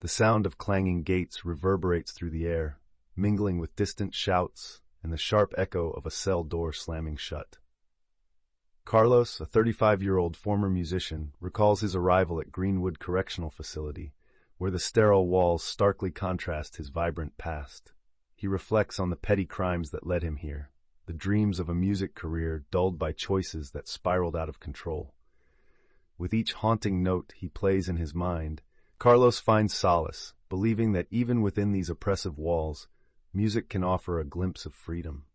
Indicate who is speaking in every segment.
Speaker 1: The sound of clanging gates reverberates through the air, mingling with distant shouts and the sharp echo of a cell door slamming shut. Carlos, a 35-year-old former musician, recalls his arrival at Greenwood Correctional Facility, where the sterile walls starkly contrast his vibrant past. He reflects on the petty crimes that led him here, the dreams of a music career dulled by choices that spiraled out of control. With each haunting note he plays in his mind, Carlos finds solace, believing that even within these oppressive walls, music can offer a glimpse of freedom.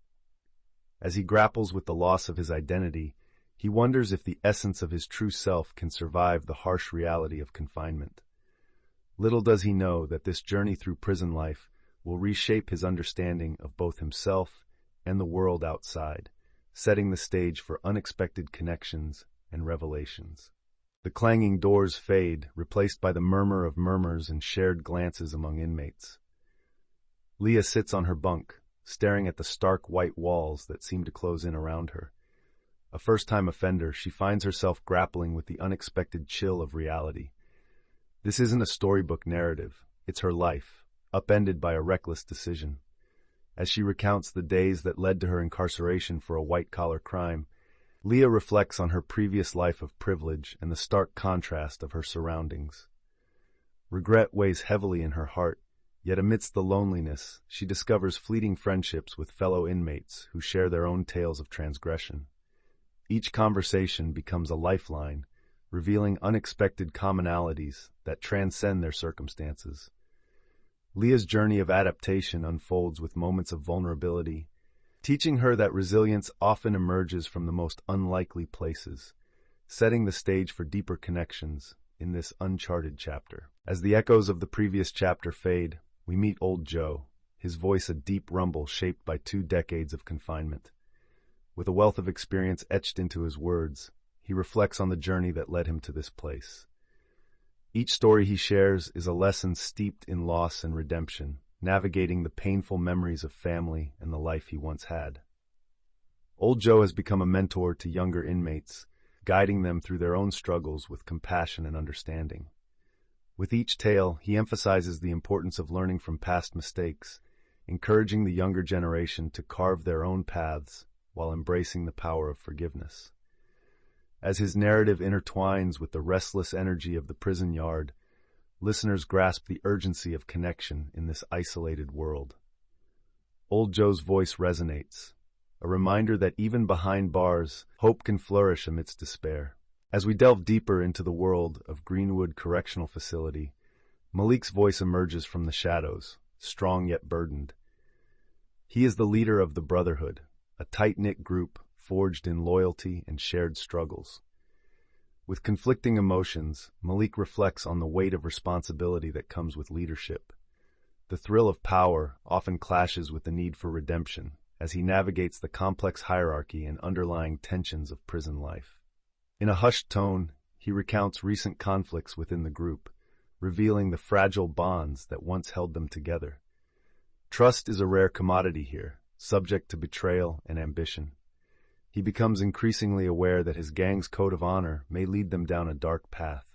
Speaker 1: As he grapples with the loss of his identity, he wonders if the essence of his true self can survive the harsh reality of confinement. Little does he know that this journey through prison life will reshape his understanding of both himself and the world outside, setting the stage for unexpected connections and revelations. The clanging doors fade, replaced by the murmur of murmurs and shared glances among inmates. Leah sits on her bunk, staring at the stark white walls that seem to close in around her. A first-time offender, she finds herself grappling with the unexpected chill of reality. This isn't a storybook narrative, it's her life, upended by a reckless decision. As she recounts the days that led to her incarceration for a white-collar crime, Leah reflects on her previous life of privilege and the stark contrast of her surroundings. Regret weighs heavily in her heart, yet amidst the loneliness, she discovers fleeting friendships with fellow inmates who share their own tales of transgression. Each conversation becomes a lifeline, revealing unexpected commonalities that transcend their circumstances. Leah's journey of adaptation unfolds with moments of vulnerability, teaching her that resilience often emerges from the most unlikely places, setting the stage for deeper connections in this uncharted chapter. As the echoes of the previous chapter fade, we meet old Joe, his voice a deep rumble shaped by 2 decades of confinement. With a wealth of experience etched into his words, he reflects on the journey that led him to this place. Each story he shares is a lesson steeped in loss and redemption, navigating the painful memories of family and the life he once had. Old Joe has become a mentor to younger inmates, guiding them through their own struggles with compassion and understanding. With each tale, he emphasizes the importance of learning from past mistakes, encouraging the younger generation to carve their own paths while embracing the power of forgiveness. As his narrative intertwines with the restless energy of the prison yard, listeners grasp the urgency of connection in this isolated world. Old Joe's voice resonates, a reminder that even behind bars, hope can flourish amidst despair. As we delve deeper into the world of Greenwood Correctional Facility, Malik's voice emerges from the shadows, strong yet burdened. He is the leader of the Brotherhood, a tight-knit group forged in loyalty and shared struggles. With conflicting emotions, Malik reflects on the weight of responsibility that comes with leadership. The thrill of power often clashes with the need for redemption, as he navigates the complex hierarchy and underlying tensions of prison life. In a hushed tone, he recounts recent conflicts within the group, revealing the fragile bonds that once held them together. Trust is a rare commodity here, subject to betrayal and ambition. He becomes increasingly aware that his gang's code of honor may lead them down a dark path.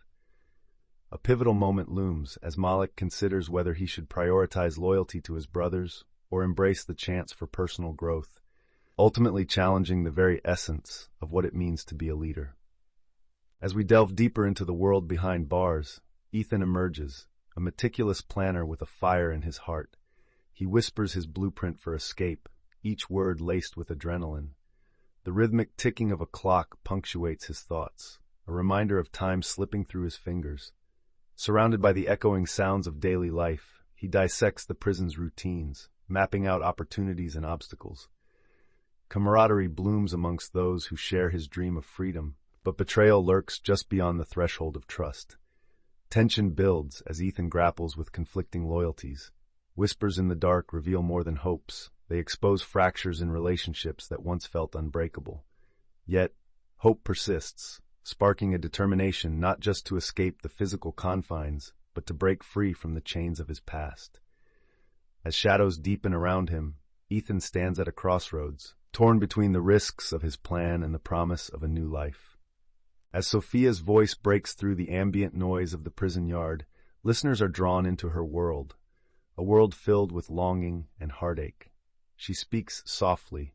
Speaker 1: A pivotal moment looms as Malik considers whether he should prioritize loyalty to his brothers or embrace the chance for personal growth, ultimately challenging the very essence of what it means to be a leader. As we delve deeper into the world behind bars, Ethan emerges, a meticulous planner with a fire in his heart. He whispers his blueprint for escape, each word laced with adrenaline. The rhythmic ticking of a clock punctuates his thoughts, a reminder of time slipping through his fingers. Surrounded by the echoing sounds of daily life, he dissects the prison's routines, mapping out opportunities and obstacles. Camaraderie blooms amongst those who share his dream of freedom, but betrayal lurks just beyond the threshold of trust. Tension builds as Ethan grapples with conflicting loyalties. Whispers in the dark reveal more than hopes. They expose fractures in relationships that once felt unbreakable. Yet, hope persists, sparking a determination not just to escape the physical confines, but to break free from the chains of his past. As shadows deepen around him, Ethan stands at a crossroads, torn between the risks of his plan and the promise of a new life. As Sophia's voice breaks through the ambient noise of the prison yard, Listeners are drawn into her world, a world filled with longing and heartache. She speaks softly,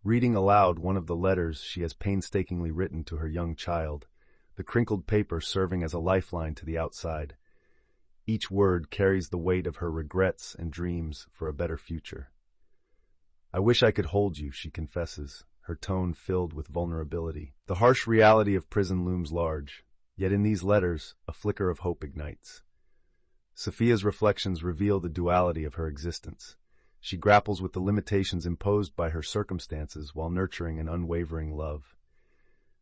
Speaker 1: reading aloud one of the letters she has painstakingly written to her young child, the crinkled paper serving as a lifeline to the outside. Each word carries the weight of her regrets and dreams for a better future. "I wish I could hold you," she confesses, her tone filled with vulnerability. The harsh reality of prison looms large, yet in these letters, a flicker of hope ignites. Sophia's reflections reveal the duality of her existence. She grapples with the limitations imposed by her circumstances while nurturing an unwavering love.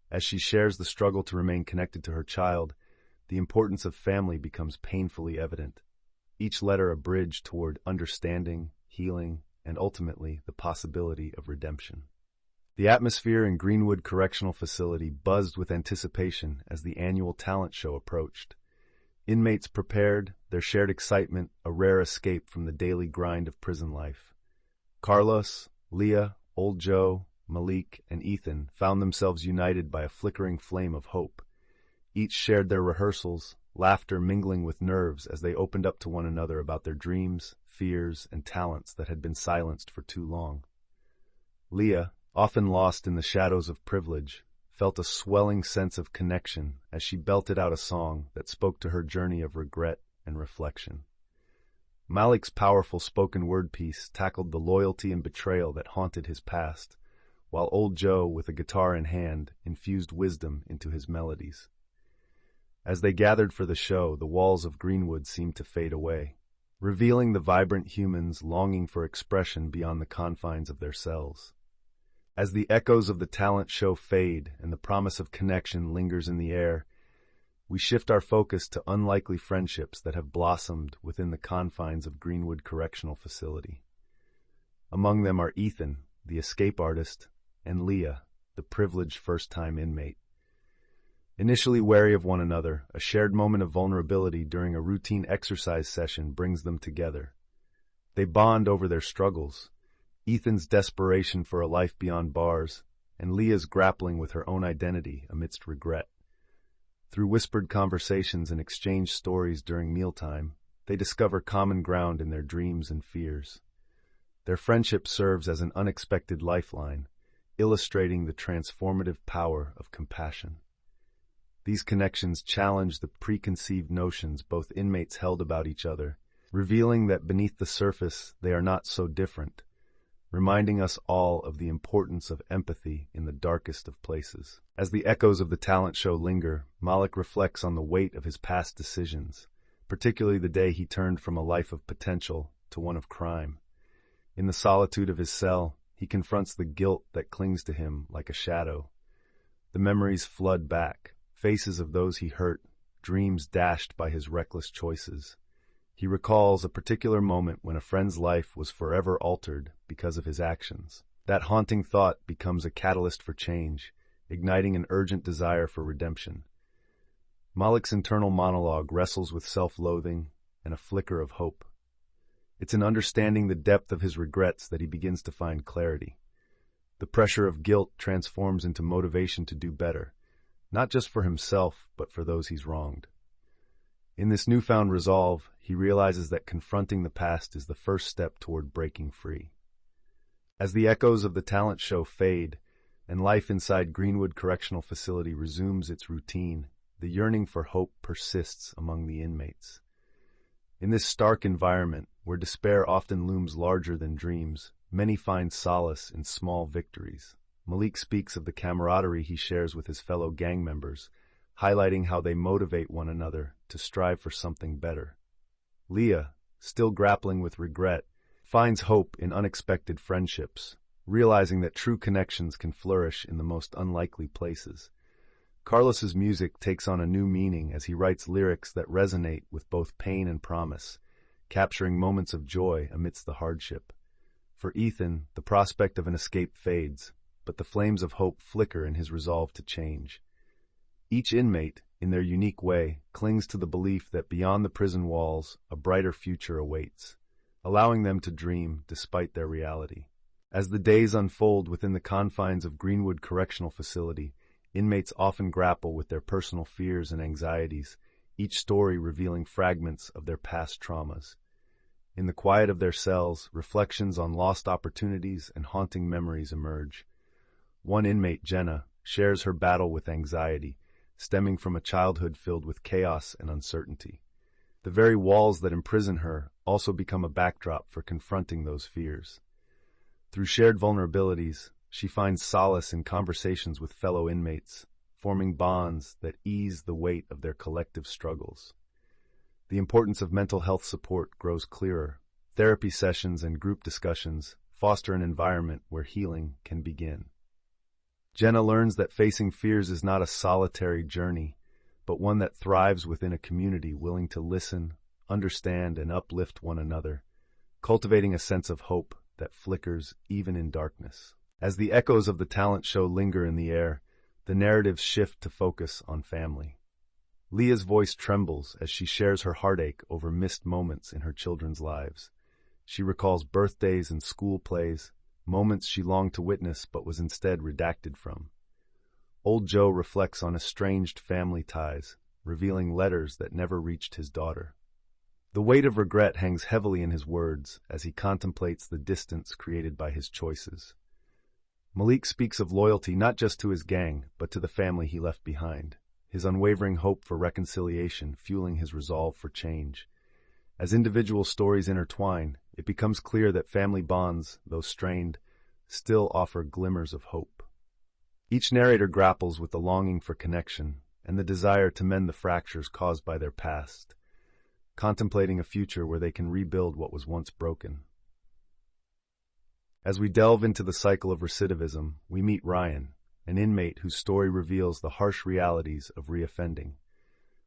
Speaker 1: As she shares the struggle to remain connected to her child, the importance of family becomes painfully evident. Each letter a bridge toward understanding, healing, and ultimately the possibility of redemption. The atmosphere in Greenwood Correctional Facility buzzed with anticipation as the annual talent show approached. Inmates prepared, their shared excitement a rare escape from the daily grind of prison life. Carlos, Leah, Old Joe, Malik, and Ethan found themselves united by a flickering flame of hope. Each shared their rehearsals, laughter mingling with nerves as they opened up to one another about their dreams, fears, and talents that had been silenced for too long. Leah, often lost in the shadows of privilege, felt a swelling sense of connection as she belted out a song that spoke to her journey of regret and reflection. Malik's powerful spoken word piece tackled the loyalty and betrayal that haunted his past, while Old Joe, with a guitar in hand, infused wisdom into his melodies. As they gathered for the show, the walls of Greenwood seemed to fade away, revealing the vibrant humans longing for expression beyond the confines of their cells. As the echoes of the talent show fade and the promise of connection lingers in the air, we shift our focus to unlikely friendships that have blossomed within the confines of Greenwood Correctional Facility. Among them are Ethan, the escape artist, and Leah, the privileged first-time inmate. Initially wary of one another, a shared moment of vulnerability during a routine exercise session brings them together. They bond over their struggles, Ethan's desperation for a life beyond bars, and Leah's grappling with her own identity amidst regret. Through whispered conversations and exchanged stories during mealtime, they discover common ground in their dreams and fears. Their friendship serves as an unexpected lifeline, illustrating the transformative power of compassion. These connections challenge the preconceived notions both inmates held about each other, revealing that beneath the surface they are not so different, reminding us all of the importance of empathy in the darkest of places. As the echoes of the talent show linger, Malik reflects on the weight of his past decisions, particularly the day he turned from a life of potential to one of crime. In the solitude of his cell, he confronts the guilt that clings to him like a shadow. The memories flood back, faces of those he hurt, dreams dashed by his reckless choices. He recalls a particular moment when a friend's life was forever altered because of his actions. That haunting thought becomes a catalyst for change, igniting an urgent desire for redemption. Malik's internal monologue wrestles with self-loathing and a flicker of hope. It's in understanding the depth of his regrets that he begins to find clarity. The pressure of guilt transforms into motivation to do better, not just for himself, but for those he's wronged. In this newfound resolve, he realizes that confronting the past is the first step toward breaking free. As the echoes of the talent show fade, and life inside Greenwood Correctional Facility resumes its routine, the yearning for hope persists among the inmates. In this stark environment, where despair often looms larger than dreams, many find solace in small victories. Malik speaks of the camaraderie he shares with his fellow gang members, highlighting how they motivate one another to strive for something better. Leah, still grappling with regret, finds hope in unexpected friendships, realizing that true connections can flourish in the most unlikely places. Carlos's music takes on a new meaning as he writes lyrics that resonate with both pain and promise, capturing moments of joy amidst the hardship. For Ethan, the prospect of an escape fades, but the flames of hope flicker in his resolve to change. Each inmate, in their unique way, clings to the belief that beyond the prison walls, a brighter future awaits, allowing them to dream despite their reality. As the days unfold within the confines of Greenwood Correctional Facility, inmates often grapple with their personal fears and anxieties, each story revealing fragments of their past traumas. In the quiet of their cells, reflections on lost opportunities and haunting memories emerge. One inmate, Jenna, shares her battle with anxiety, stemming from a childhood filled with chaos and uncertainty. The very walls that imprison her also become a backdrop for confronting those fears. Through shared vulnerabilities, she finds solace in conversations with fellow inmates, forming bonds that ease the weight of their collective struggles. The importance of mental health support grows clearer. Therapy sessions and group discussions foster an environment where healing can begin. Jenna learns that facing fears is not a solitary journey, but one that thrives within a community willing to listen, understand, and uplift one another, cultivating a sense of hope that flickers even in darkness. As the echoes of the talent show linger in the air, the narratives shift to focus on family. Leah's voice trembles as she shares her heartache over missed moments in her children's lives. She recalls birthdays and school plays, moments she longed to witness but was instead redacted from. Old Joe reflects on estranged family ties, revealing letters that never reached his daughter. The weight of regret hangs heavily in his words as he contemplates the distance created by his choices. Malik speaks of loyalty not just to his gang, but to the family he left behind, his unwavering hope for reconciliation fueling his resolve for change. As individual stories intertwine, it becomes clear that family bonds, though strained, still offer glimmers of hope. Each narrator grapples with the longing for connection and the desire to mend the fractures caused by their past, contemplating a future where they can rebuild what was once broken. As we delve into the cycle of recidivism, we meet Ryan, an inmate whose story reveals the harsh realities of reoffending.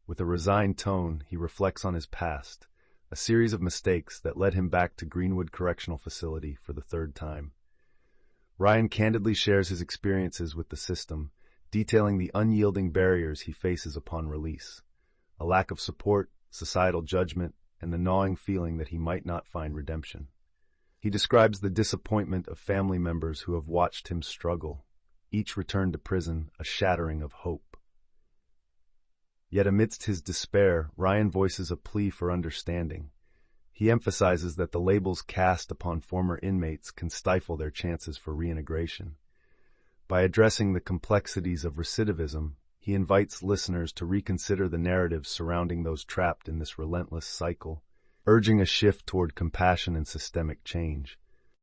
Speaker 1: With a resigned tone, he reflects on his past, a series of mistakes that led him back to Greenwood Correctional Facility for the third time. Ryan candidly shares his experiences with the system, detailing the unyielding barriers he faces upon release: a lack of support, societal judgment, and the gnawing feeling that he might not find redemption. He describes the disappointment of family members who have watched him struggle, each return to prison a shattering of hope. Yet amidst his despair, Ryan voices a plea for understanding. He emphasizes that the labels cast upon former inmates can stifle their chances for reintegration. By addressing the complexities of recidivism, he invites listeners to reconsider the narratives surrounding those trapped in this relentless cycle, urging a shift toward compassion and systemic change.